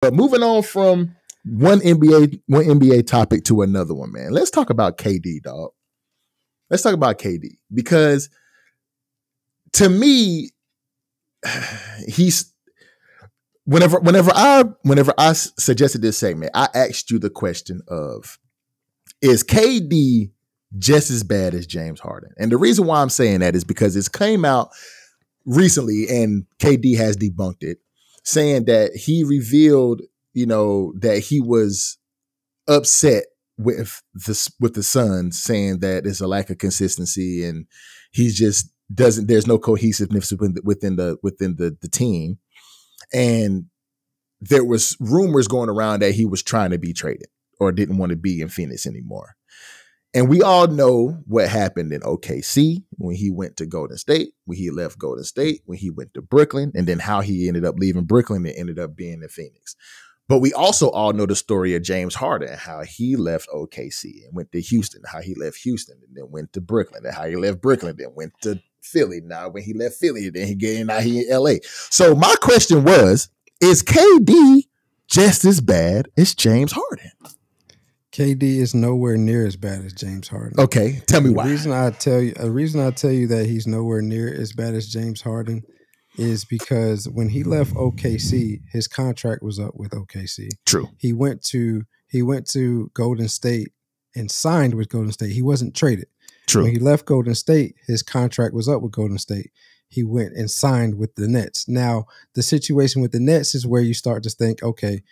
But moving on from one NBA topic to another one, man. Let's talk about KD, dog. Let's talk about KD because to me, he's whenever I suggested this segment, I asked you the question of, is KD just as bad as James Harden? And the reason why I'm saying that is because it's came out recently and KD has debunked it, saying that he revealed, that he was upset with the Suns, saying that there's a lack of consistency and he just there's no cohesiveness within the team. And there was rumors going around that he was trying to be traded or didn't want to be in Phoenix anymore. And we all know what happened in OKC when he went to Golden State, when he left Golden State, when he went to Brooklyn, and then how he ended up leaving Brooklyn and ended up being in Phoenix. But we also all know the story of James Harden, how he left OKC and went to Houston, how he left Houston and then went to Brooklyn, and how he left Brooklyn, then went to Philly. Now, when he left Philly, then now he in LA. So my question was, is KD just as bad as James Harden? KD is nowhere near as bad as James Harden. Okay, tell me why. The reason I tell you that he's nowhere near as bad as James Harden is because when he left OKC, his contract was up with OKC. True. He went to Golden State and signed with Golden State. He wasn't traded. True. When he left Golden State, his contract was up with Golden State. He went and signed with the Nets. Now, the situation with the Nets is where you start to think, okay,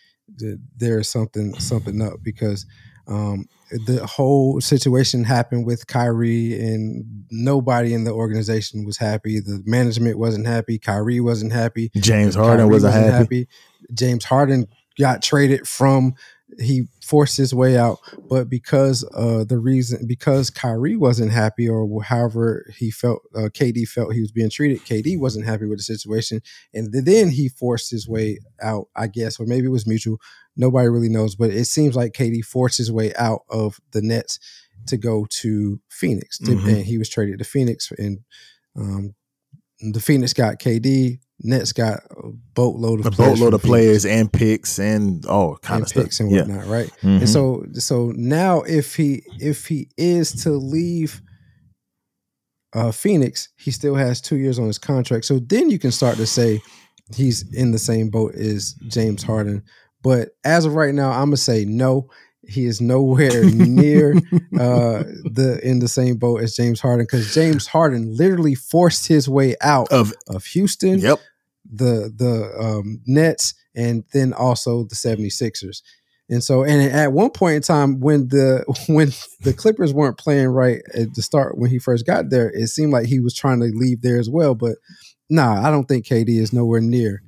there's something up, because the whole situation happened with Kyrie and nobody in the organization was happy. The management wasn't happy. Kyrie wasn't happy. James Harden wasn't happy. James Harden got traded he forced his way out, but because Kyrie wasn't happy, or however he felt, KD felt he was being treated, KD wasn't happy with the situation, and then he forced his way out, I guess, or maybe it was mutual. Nobody really knows, but it seems like KD forced his way out of the Nets to go to Phoenix, and he was traded to Phoenix, and the Phoenix got KD. Nets got a boatload of players and picks and all kind of picks stuff and whatnot, right? Mm-hmm. And so now if he is to leave Phoenix, he still has 2 years on his contract. So then you can start to say he's in the same boat as James Harden. But as of right now, I'm gonna say no. He is nowhere near in the same boat as James Harden, because James Harden literally forced his way out of Houston, the Nets, and then also the 76ers. And so, and at one point in time, when the Clippers weren't playing right at the start, when he first got there, it seemed like he was trying to leave there as well. But nah, I don't think KD is nowhere near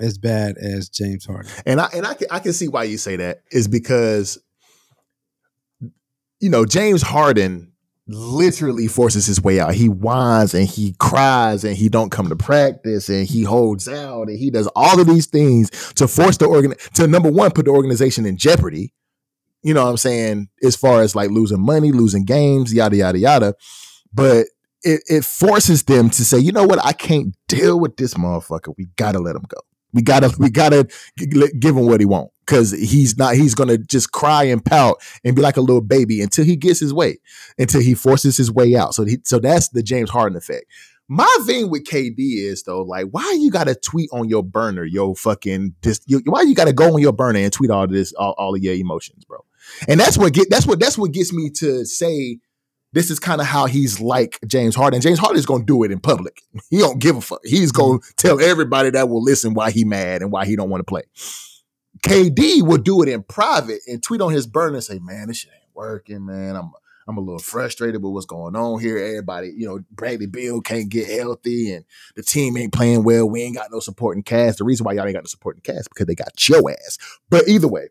as bad as James Harden. And I can see why you say that, is because, James Harden literally forces his way out. He whines and he cries and he don't come to practice and he holds out and he does all of these things to force to number one, put the organization in jeopardy. You know what I'm saying? As far as like losing money, losing games, yada, yada, yada. But it forces them to say, you know what? I can't deal with this motherfucker. We got to let him go. We gotta give him what he wants, because he's going to just cry and pout and be like a little baby until he gets his way, until he forces his way out. So that's the James Harden effect. My thing with KD is, though, like, why you got to tweet on your burner, why you got to go on your burner and tweet all this, all of your emotions, bro? And that's what gets me to say, this is kind of how he's like James Harden. James Harden is going to do it in public. He don't give a fuck. He's going to tell everybody that will listen why he mad and why he don't want to play. KD will do it in private and tweet on his burner and say, man, this shit ain't working, man. I'm a little frustrated with what's going on here. Everybody, Bradley Beal can't get healthy and the team ain't playing well. We ain't got no supporting cast. The reason why y'all ain't got no supporting cast is because they got your ass. But either way,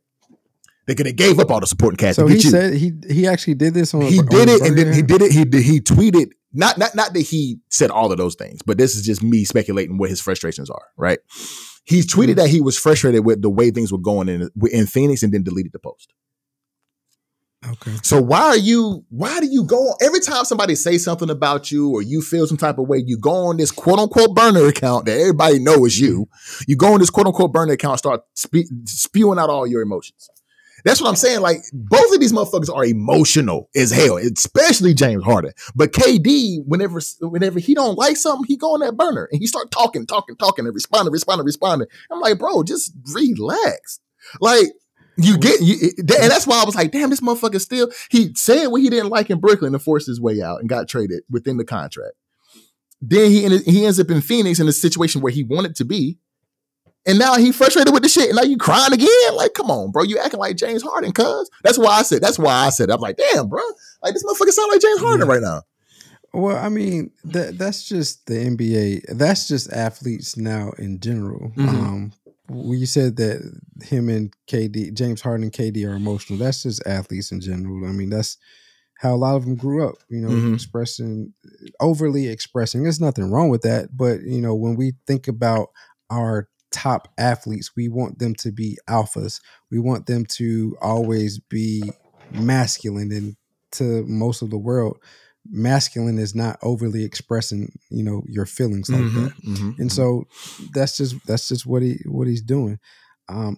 they gave up all the supporting cast. So he said he actually did this on. He did it, and then he did it. He tweeted not that he said all of those things, but this is just me speculating what his frustrations are. Right? He tweeted that he was frustrated with the way things were going in Phoenix, and then deleted the post. Okay. So why do you go every time somebody says something about you or you feel some type of way, you go on this quote unquote burner account that everybody knows is you. You go on this quote unquote burner account and start spewing out all your emotions. That's what I'm saying. Like, both of these motherfuckers are emotional as hell, especially James Harden. But KD, whenever he don't like something, he go on that burner and he start talking and responding. I'm like, bro, just relax. Like, and that's why I was like, damn, this motherfucker still, he said what he didn't like in Brooklyn and forced his way out and got traded within the contract. Then he ends up in Phoenix in a situation where he wanted to be. And now he frustrated with the shit. And now you crying again? Like, come on, bro. You acting like James Harden, cuz. That's why I said. I'm like, damn, bro. Like, this motherfucker sound like James Harden right now. Well, I mean, that's just the NBA. That's just athletes now in general. Mm-hmm. When you said that him and KD, James Harden and KD are emotional, that's just athletes in general. I mean, that's how a lot of them grew up, overly expressing. There's nothing wrong with that. But, when we think about our top athletes, we want them to be alphas. We want them to always be masculine. And to most of the world, masculine is not overly expressing, your feelings like that. And so that's just what he's doing. I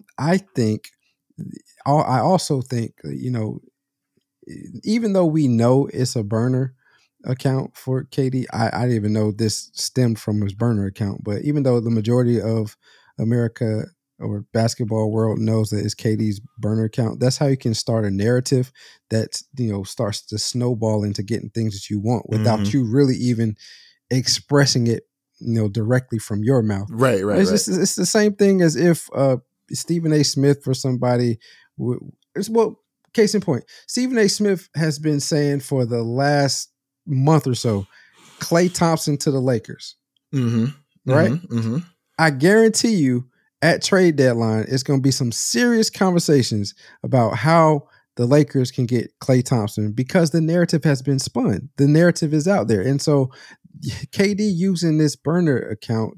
also think, even though we know it's a burner account for KD, I didn't even know this stemmed from his burner account. But even though the majority of America or basketball world knows that it's KD's burner account, that's how you can start a narrative that starts to snowball into getting things that you want without you really even expressing it directly from your mouth. Right. It's the same thing as if Stephen A. Smith or somebody case in point, Stephen A. Smith has been saying for the last month or so, Klay Thompson to the Lakers. Right? I guarantee you at trade deadline, it's going to be some serious conversations about how the Lakers can get Klay Thompson because the narrative has been spun. The narrative is out there. And so KD using this burner account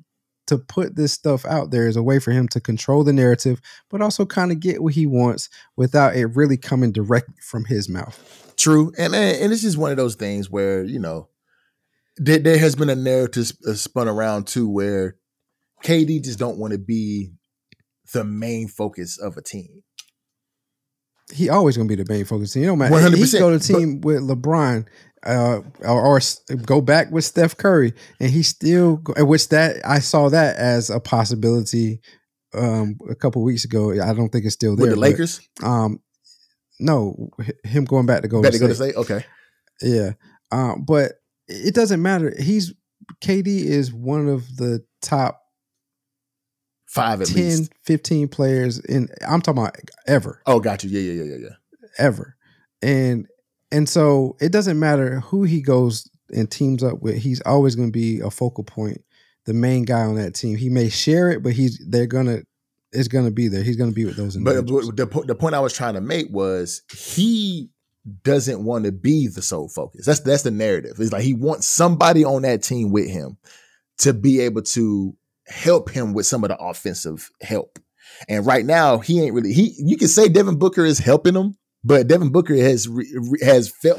to put this stuff out there is a way for him to control the narrative, but also kind of get what he wants without it really coming directly from his mouth. True. And it's just one of those things where, there has been a narrative spun around too, where KD just don't want to be the main focus of a team. He always going to be the main focus. He can go to a team with LeBron or go back with Steph Curry, and he still, I saw that as a possibility a couple of weeks ago. I don't think it's still there. With the Lakers? No, him going back to Golden State. Okay. Yeah. But it doesn't matter. KD is one of the top 5 at 10, least. 15 players I'm talking about ever. Oh, got you. Yeah. Ever. And so it doesn't matter who he goes and teams up with. He's always going to be a focal point, the main guy on that team. He may share it, but it's going to be there. He's going to be with those individuals. But the point I was trying to make was he doesn't want to be the sole focus. That's the narrative. It's like he wants somebody on that team with him to be able to help him with some of the offensive help. And right now, he ain't really. You can say Devin Booker is helping him, but Devin Booker has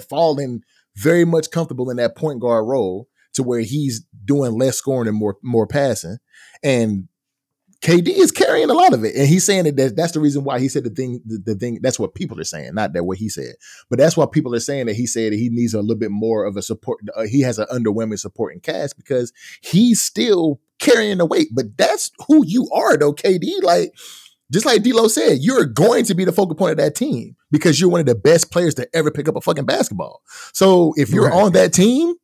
fallen very much comfortable in that point guard role to where he's doing less scoring and more passing. And KD is carrying a lot of it. And he's saying that's the reason why he said the thing. That's what people are saying, not that what he said. But that's why people are saying that he said that he needs a little bit more of a support. He has an underwhelming supporting cast because he's still carrying the weight. But that's who you are, though, KD. Like, just like D-Lo said, you're going to be the focal point of that team because you're one of the best players to ever pick up a fucking basketball. So if you're on that team,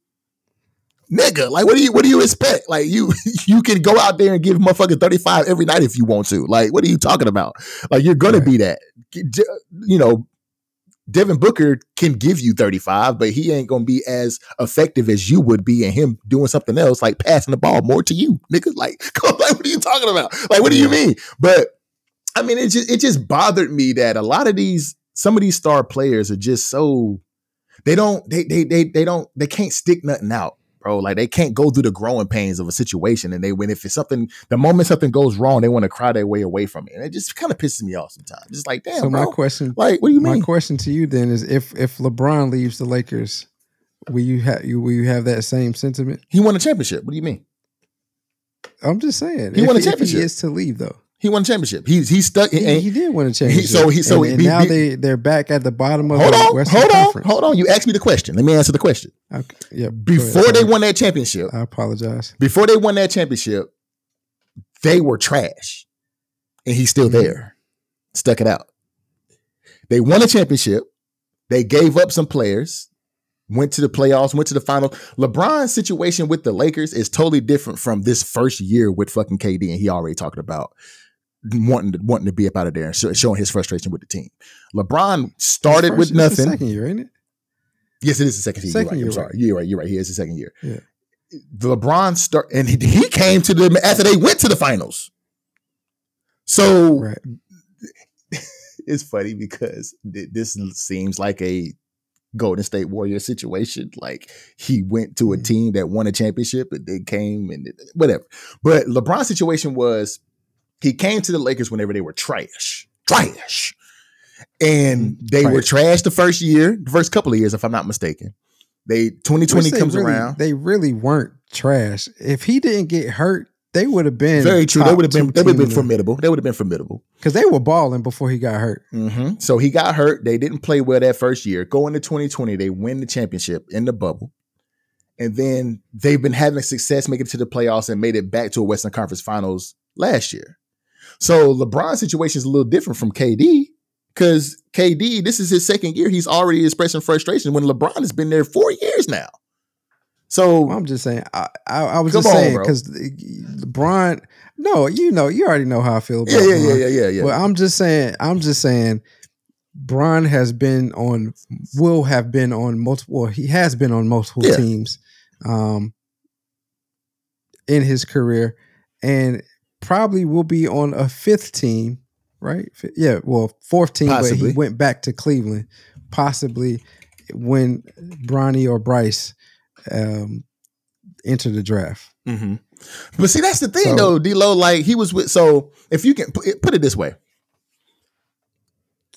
nigga, like, what do you expect? Like, you can go out there and give motherfucker 35 every night if you want to. Like, what are you talking about? Like, you're going to be that. Devin Booker can give you 35, but he ain't going to be as effective as you would be in him doing something else, like passing the ball more to you, nigga. Like, what are you talking about? Like, what do you mean? But, I mean, it just bothered me that a lot of some of these star players are just so, they can't stick nothing out. bro. Like they can't go through the growing pains of a situation, and the moment something goes wrong, they want to cry their way away from it, and it just kind of pisses me off sometimes. It's like, damn. So my question, like, what do you mean? My question to you then is, if LeBron leaves the Lakers, will you have that same sentiment? He won a championship. What do you mean? I'm just saying. He won a championship. If he is to leave, though. He won a championship. He's stuck. He did win a championship. Now they're back at the bottom of the Western Conference. Hold on. You asked me the question. Let me answer the question. Okay. Yeah. Before they won that championship, I apologize. Before they won that championship, they were trash, and he's still there, stuck it out. They won a championship. They gave up some players. Went to the playoffs, went to the final. LeBron's situation with the Lakers is totally different from this first year with fucking KD, and he already talking about wanting to be up out of there and showing his frustration with the team. LeBron started with nothing. It's the second year, ain't it? Yes, it is the second year. Second year. I'm sorry. You're right. He is the second year. Yeah. LeBron and he came to them after they went to the finals. So right. It's funny because this seems like a Golden State Warrior situation. Like he went to a team that won a championship and they came and whatever. But LeBron's situation was he came to the Lakers whenever they were trash. And they were trash the first couple of years, if I'm not mistaken. 2020 comes around. They really weren't trash. If he didn't get hurt, they would have been very true. They would have been formidable. They would have been formidable because they were balling before he got hurt. Mm-hmm. So he got hurt. They didn't play well that first year. Going to 2020, they win the championship in the bubble, and then they've been having success making it to the playoffs and made it back to a Western Conference Finals last year. So LeBron's situation is a little different from KD because KD, this is his second year. He's already expressing frustration when LeBron has been there 4 years now. So I'm just saying. I was just saying because LeBron. No, you already know how I feel about LeBron. Yeah. But I'm just saying. Bron has been on. Will have been on multiple. He has been on multiple teams, in his career, and probably will be on a fifth team. Right? Yeah. Well, fourth team, possibly. But he went back to Cleveland. Possibly when Bronny or Bryce enter the draft. Mm-hmm. But see, that's the thing though, D-Lo, like he was with, so if you can put it this way,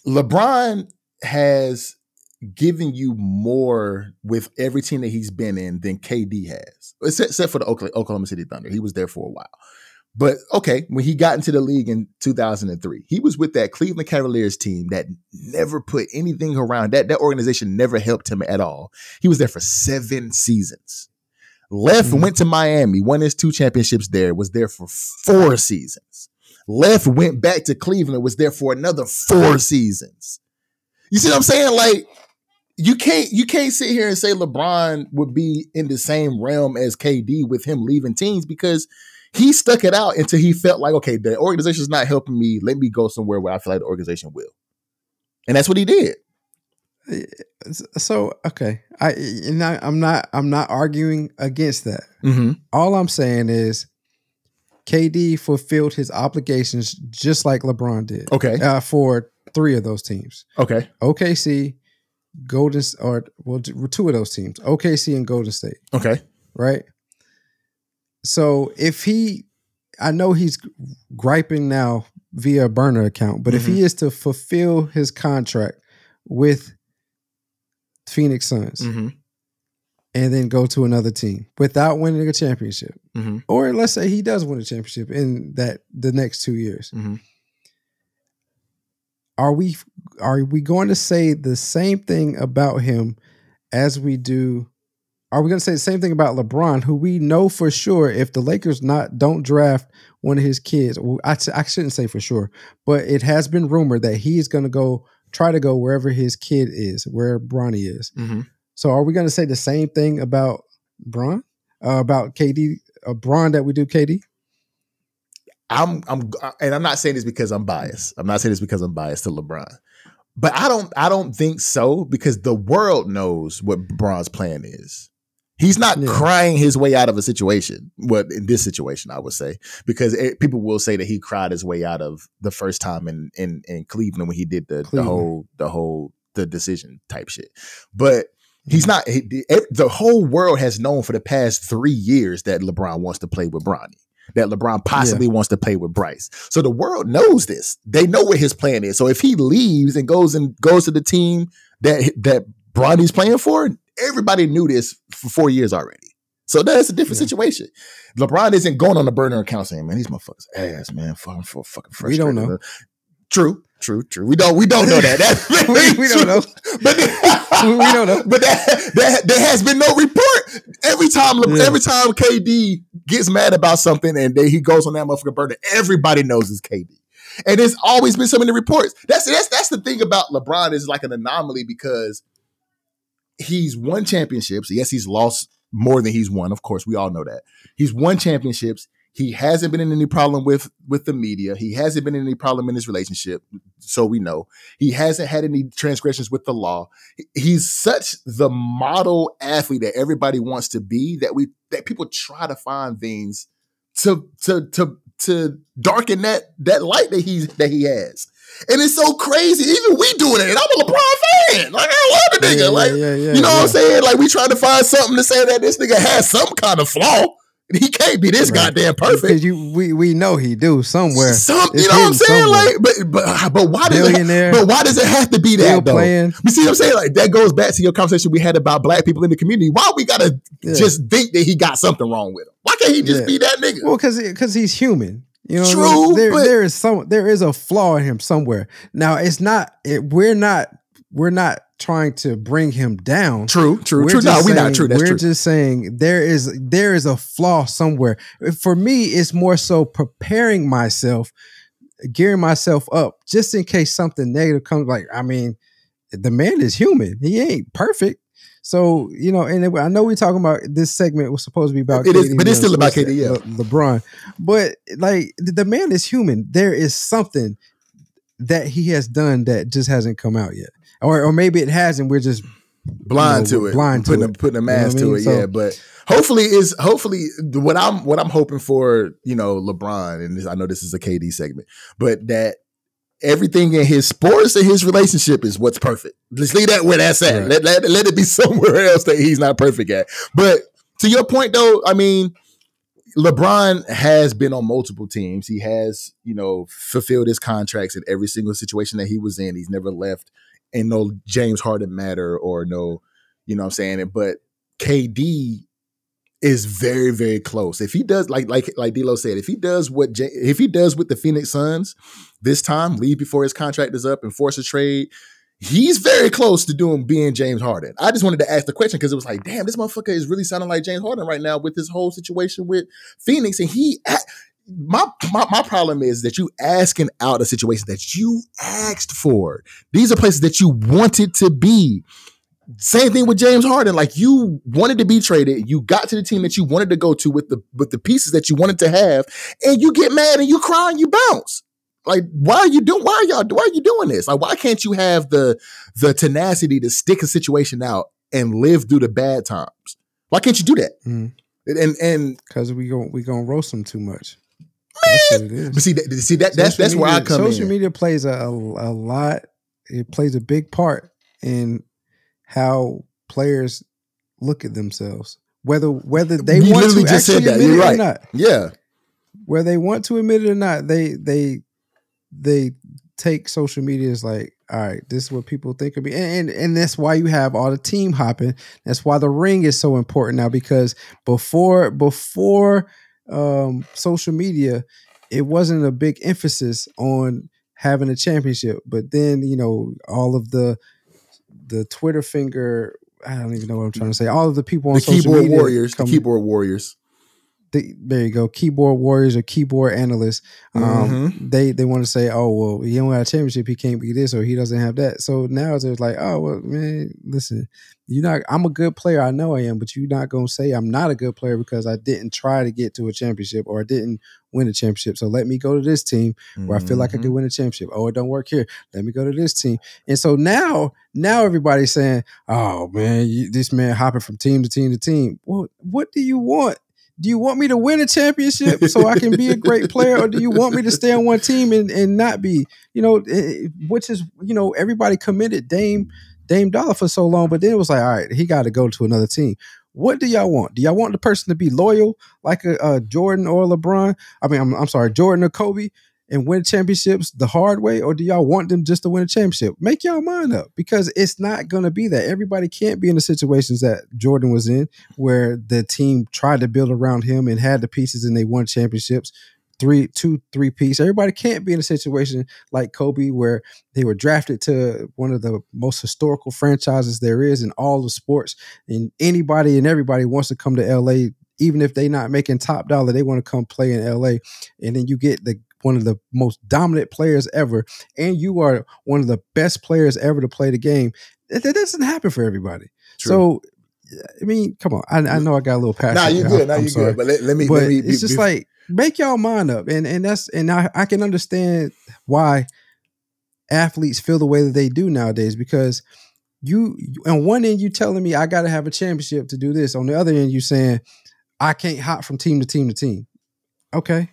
LeBron has given you more with every team that he's been in than KD has, except for the Oklahoma City Thunder. He was there for a while. But okay, when he got into the league in 2003, he was with that Cleveland Cavaliers team that never put anything around. That organization never helped him at all. He was there for 7 seasons. Left, went to Miami, won his 2 championships there, was there for 4 seasons. Left, went back to Cleveland, was there for another 4 seasons. You see what I'm saying? Like, you can't sit here and say LeBron would be in the same realm as KD with him leaving teams because he stuck it out until he felt like, okay, the organization's not helping me. Let me go somewhere where I feel like the organization will. And that's what he did. So, okay. I'm not arguing against that. Mm-hmm. All I'm saying is KD fulfilled his obligations just like LeBron did. Okay. For 3 of those teams. Okay. OKC, 2 of those teams. OKC and Golden State. Okay. Right? So I know he's griping now via a burner account, but if he is to fulfill his contract with Phoenix Suns and then go to another team without winning a championship, or let's say he does win a championship in the next 2 years, are we going to say the same thing about him as we do? Are we going to say the same thing about LeBron, who we know for sure if the Lakers don't draft one of his kids? Well, I shouldn't say for sure, but it has been rumored that he is going to try to go wherever his kid is, where Bronny is. So are we going to say the same thing about Bron, about KD, Bron that we do KD? And I'm not saying this because I'm biased. I'm not saying this because I'm biased to LeBron. But I don't think so because the world knows what Bron's plan is. He's not crying his way out of a situation. Well, in this situation, I would say, because people will say that he cried his way out of the first time in Cleveland when he did the decision type shit. But He's not. The whole world has known for the past 3 years that LeBron wants to play with Bronny, that LeBron possibly wants to play with Bryce. So the world knows this. They know what his plan is. So if he leaves and goes to the team that Bronny's playing for, everybody knew this for 4 years already. So that's a different situation. LeBron isn't going on the burner account saying, "Man, these motherfuckers ass, man, fucking frustrated." We don't know. True. We don't know that. we don't know. But we don't know. But there has been no report. Every time KD gets mad about something and he goes on that motherfucking burner, everybody knows it's KD. And there's always been so many reports. That's the thing about LeBron is like an anomaly because he's won championships. Yes, he's lost more than he's won. Of course, we all know that. He's won championships. He hasn't been in any problem with the media. He hasn't been in any problem in his relationship. So we know he hasn't had any transgressions with the law. He's such the model athlete that everybody wants to be that people try to find things to darken that light that he has. And it's so crazy. Even we doing it. And I'm a LeBron fan. Like, I love the nigga. You know what I'm saying? Like, we trying to find something to say that this nigga has some kind of flaw. He can't be this goddamn perfect. Because we know he do somewhere. You know what I'm saying? Like, but why does it have to be that though? Playing. You see what I'm saying? Like, that goes back to your conversation we had about black people in the community. Why we gotta just think that he got something wrong with him? Why can't he just be that nigga? Well, because he's human. You know, true. There is a flaw in him somewhere. Now we're not trying to bring him down. True. No, we're not true. That's we're true. just saying there is a flaw somewhere. For me, it's more so preparing myself, gearing myself up, just in case something negative comes. Like, I mean, the man is human. He ain't perfect. So, you know, and I know we're talking about this segment was supposed to be about it KD, is, but it's still about KD, LeBron. But like the man is human. There is something that he has done that just hasn't come out yet. Or maybe it has, and we're just blind to it, putting a mask to it. Yeah, but hopefully what I'm hoping for, you know, LeBron, and I know this is a KD segment, but that everything in his sports and his relationship is what's perfect. Let's leave that where that's at. Right. Let it be somewhere else that he's not perfect at. But to your point, though, I mean, LeBron has been on multiple teams. He has, you know, fulfilled his contracts in every single situation that he was in. He's never left in no James Harden matter or no, you know what I'm saying? But KD is very, very close. If he does, like D'Lo said, if he does with the Phoenix Suns this time, leave before his contract is up and force a trade, he's very close to being James Harden. I just wanted to ask the question because it was like, damn, this motherfucker is really sounding like James Harden right now with this whole situation with Phoenix. And my problem is that you asking out a situation that you asked for. These are places that you wanted to be. Same thing with James Harden. Like, you wanted to be traded. You got to the team that you wanted to go to with the pieces that you wanted to have, and you get mad and you cry and you bounce. Like, why are you doing this? Like, why can't you have the tenacity to stick a situation out and live through the bad times? Why can't you do that? And because we gonna roast them too much. Man, but that's where I come in. Social media plays a lot. It plays a big part in how players look at themselves, whether they want to actually admit it or not. Yeah, whether they want to admit it or not, they take social media as like, all right, this is what people think of me, and that's why you have all the team hopping. That's why the ring is so important now, because before social media, it wasn't a big emphasis on having a championship. But then, you know, all of the Twitter finger, I don't even know what I'm trying to say. All of the people on social media, the keyboard warriors. There you go, keyboard warriors or keyboard analysts. They want to say, oh, well, he don't have a championship, he can't be this, or he doesn't have that. So now it's like, oh, well, man, listen, I'm a good player, I know I am, but you're not gonna say I'm not a good player because I didn't try to get to a championship or I didn't win a championship. So let me go to this team where I feel like I could win a championship. Oh, it don't work here. Let me go to this team. And so now everybody's saying, oh man, this man hopping from team to team to team. Well, what do you want? Do you want me to win a championship so I can be a great player, or do you want me to stay on one team and not be, you know, which is, you know, everybody committed. Dame Dame Dollar for so long, but then it was like, all right, he got to go to another team. What do y'all want? Do y'all want the person to be loyal like a Jordan or LeBron? I mean, I'm sorry, Jordan or Kobe, and win championships the hard way, or do y'all want them just to win a championship? Make y'all mind up, because it's not going to be that. Everybody can't be in the situations that Jordan was in, where the team tried to build around him and had the pieces and they won championships. 3-3 Everybody can't be in a situation like Kobe, where they were drafted to one of the most historical franchises there is in all the sports, and anybody and everybody wants to come to LA, even if they're not making top dollar, they want to come play in LA. And then you get one of the most dominant players ever, and you are one of the best players ever to play the game. That doesn't happen for everybody. True. So, I mean, come on. I know I got a little passion. Nah, you're good. You're good. But let me. It's just like, make y'all mind up, and I can understand why athletes feel the way that they do nowadays, because you on one end you telling me I got to have a championship to do this, on the other end you saying I can't hop from team to team to team. Okay,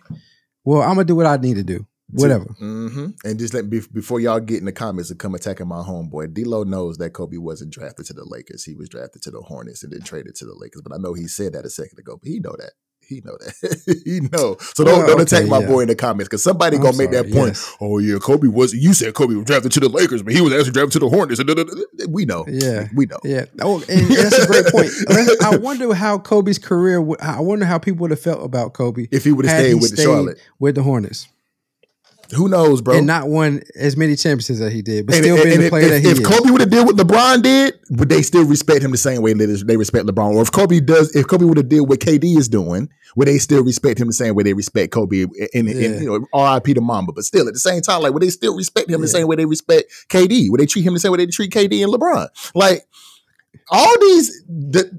well, I'm gonna do what I need to do. Whatever. Mm-hmm. And just before y'all get in the comments and come attacking my homeboy, D-Lo knows that Kobe wasn't drafted to the Lakers. He was drafted to the Hornets and then traded to the Lakers. But I know he said that a second ago, but he know that. He know. So don't attack my boy in the comments, because somebody gonna make that point. Yes. Oh yeah, Kobe was. You said Kobe was drafted to the Lakers, but he was actually drafted to the Hornets. We know. Yeah, we know. Yeah. Oh, and that's a great point. I wonder how Kobe's career. I wonder how people would have felt about Kobe if he would have stayed with Charlotte, with the Hornets. Who knows, bro? And not won as many championships as he did, but still being the player that he is. If Kobe would have did what LeBron did, would they still respect him the same way they respect LeBron? Or if Kobe would have did what KD is doing, would they still respect him the same way they respect Kobe? And RIP to Mamba, but still at the same time, like, would they still respect him the same way they respect KD? Would they treat him the same way they treat KD and LeBron? Like, all these the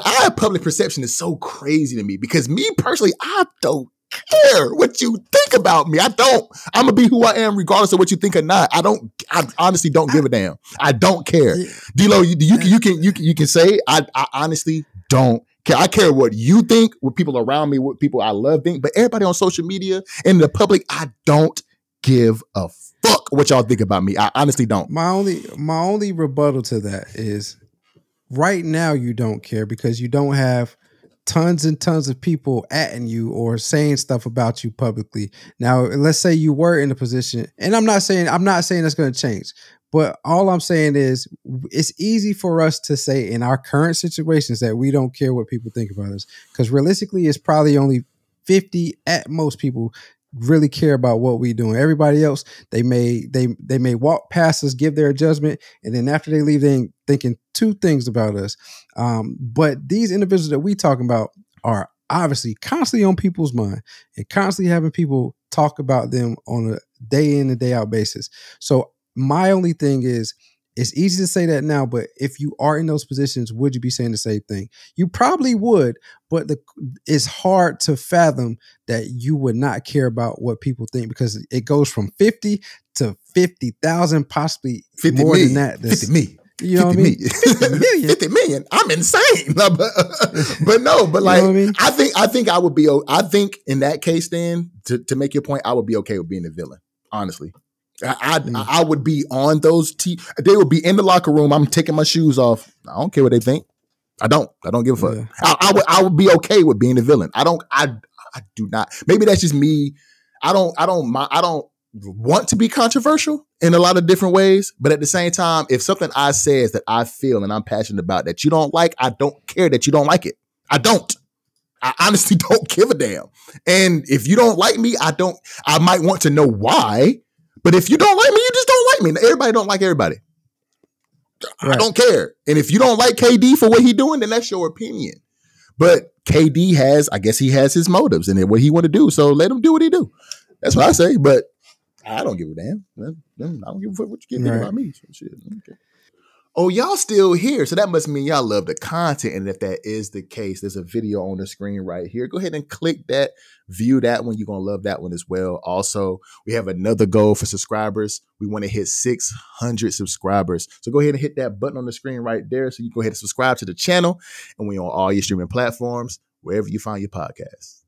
eye of public perception is so crazy to me, because me personally, I don't care what you think about me. I don't. I'm gonna be who I am regardless of what you think or not. I honestly don't give a damn. I don't care. D-Lo, you can say I honestly don't care. I care what you think, what people around me, what people I love think, but everybody on social media and the public, I don't give a fuck what y'all think about me. I honestly don't. My only rebuttal to that is, right now you don't care because you don't have tons and tons of people atting you or saying stuff about you publicly. Now, let's say you were in a position, and I'm not saying that's going to change, but all I'm saying is it's easy for us to say in our current situations that we don't care what people think about us, because realistically, it's probably only 50 at most people really care about what we doing. Everybody else, they may walk past us, give their judgment, and then after they leave, they ain't thinking two things about us. But these individuals that we talking about are obviously constantly on people's mind and constantly having people talk about them on a day in and day out basis. So my only thing is, it's easy to say that now, but if you are in those positions, would you be saying the same thing? You probably would, but it's hard to fathom that you would not care about what people think, because it goes from 50 to 50,000, possibly 50 more million. Than that. 50 million. You know what I mean? 50 million. 50 million. I'm insane. But like, you know what I mean? I think I would be, I think in that case, then to make your point, I would be okay with being a villain, honestly. I would be on those they would be in the locker room. I'm taking my shoes off. I don't care what they think. I don't give a fuck. Yeah. I would be okay with being the villain. I do not. Maybe that's just me. I don't want to be controversial in a lot of different ways, but at the same time, if something I say is that I feel and I'm passionate about that you don't like, I don't care that you don't like it. I don't. I honestly don't give a damn. And if you don't like me, I might want to know why. But if you don't like me, you just don't like me. Everybody don't like everybody. Right. I don't care. And if you don't like KD for what he's doing, then that's your opinion. But KD has his motives and what he want to do. So let him do what he do. That's what I say. But I don't give a damn. I don't give a fuck what you get about me. So shit. Okay. Oh, y'all still here. So that must mean y'all love the content. And if that is the case, there's a video on the screen right here. Go ahead and click that, view that one. You're going to love that one as well. Also, we have another goal for subscribers. We want to hit 600 subscribers. So go ahead and hit that button on the screen right there. So you can go ahead and subscribe to the channel. And we on all your streaming platforms, wherever you find your podcasts.